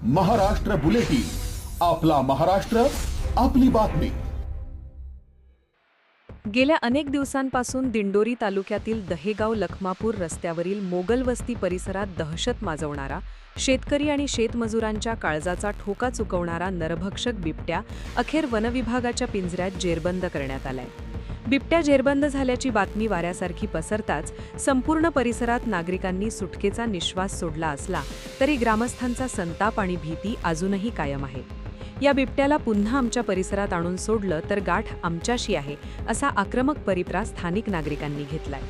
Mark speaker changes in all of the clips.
Speaker 1: Maharashtra bulletin, आपला महाराष्ट्र, आपली बातमी.
Speaker 2: गेल्या अनेक दिवसांपासून दिंडोरी तालुक्यातील दहेगाव लखमापूर रस्त्यावरील मोगल वस्ती परिसरात दहशत माजवणारा, शेतकरी आणि शेतमजुरांच्या काळजाचा ठोका चुकवणारा नरभक्षक बिबट्या अखेर वनविभागाच्या पिंजऱ्यात जेरबंद करण्यात आलाय. बिबट्या जेरबंद झाल्याची बातमी वाऱ्यासारखी पसरताच संपूर्ण परिसरात नागरिकांनी सुटकेचा निश्वास सोडला असला तरी ग्रामस्थांचा संताप आणि भीती अजूनही कायम आहे. या बिबट्याला पुन्हा आमच्या परिसरात आणून सोडलं तर गाठ आमच्याशी आहे, असा आक्रमक परिप्रास स्थानिक नागरिकांनी घेतलाय.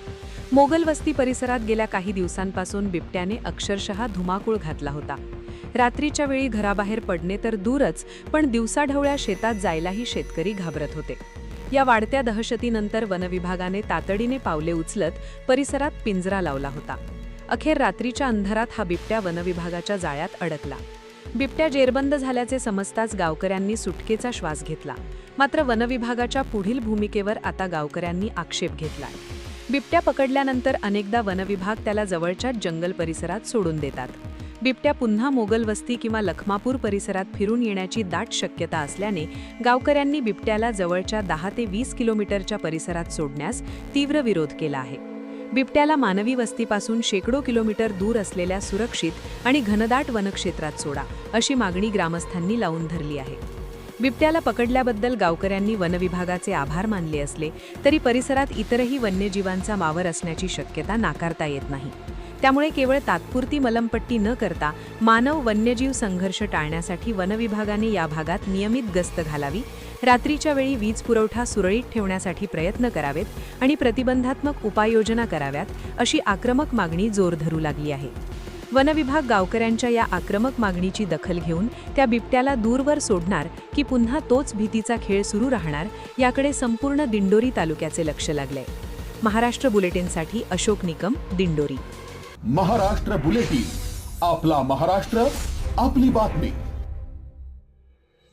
Speaker 2: मोगल वस्ती परिसरात गेल्या काही दिवसांपासून बिबट्याने अक्षरशः धुमाकूळ घातला होता. रात्रीच्या वेळी घराबाहेर पडणे तर दूरच, पण दिवसाढवळ्या शेतात जायलाही शेतकरी घाबरत होते. या वाढत्या दहशतीनंतर वनविभागाने तातडीने पावले उचलत परिसरात पिंजरा लावला होता. अखेर रात्रीच्या अंधारात हा बिबट्या वनविभागाच्या जाळ्यात अडकला. बिबट्या जेरबंद झाल्याचे समजताच गावकऱ्यांनी सुटकेचा श्वास घेतला. मात्र वनविभागाच्या पुढील भूमिकेवर आता गावकऱ्यांनी आक्षेप घेतलाय. बिबट्या पकडल्यानंतर अनेकदा वनविभाग त्याला जवळच्या जंगल परिसरात सोडून देतात. बिबट्या पुन्हा मोगल वस्ती किंवा लखमापूर परिसरात फिरून येण्याची दाट शक्यता असल्याने गावकऱ्यांनी बिबट्याला जवळच्या 10 ते 20 किलोमीटरच्या परिसरात सोडण्यास तीव्र विरोध केला आहे. बिबट्याला मानवी वस्तीपासून शेकडो किलोमीटर दूर असलेल्या सुरक्षित आणि घनदाट वनक्षेत्रात सोडा, अशी मागणी ग्रामस्थांनी लावून धरली आहे. बिबट्याला पकडल्याबद्दल गावकऱ्यांनी वनविभागाचे आभार मानले असले तरी परिसरात इतरही वन्यजीवांचा वावर असण्याची शक्यता नाकारता येत नाही. त्यामुळे केवळ तात्पुरती मलमपट्टी न करता मानव वन्यजीव संघर्ष टाळण्यासाठी वनविभागाने या भागात नियमित गस्त घालावी, रात्रीच्या वेळी वीज पुरवठा सुरळीत ठेवण्यासाठी प्रयत्न करावेत आणि प्रतिबंधात्मक उपाययोजना कराव्यात, अशी आक्रमक मागणी जोर धरू लागली आहे. वनविभाग गावकऱ्यांच्या या आक्रमक मागणीची दखल घेऊन त्या बिबट्याला दूरवर सोडणार की पुन्हा तोच भीतीचा खेळ सुरू राहणार, याकडे संपूर्ण दिंडोरी तालुक्याचे लक्ष लागले. महाराष्ट्र बुलेटिनसाठी अशोक निकम, दिंडोरी.
Speaker 1: महाराष्ट्र बुलेटिन, आपला महाराष्ट्र, आपली बातमी.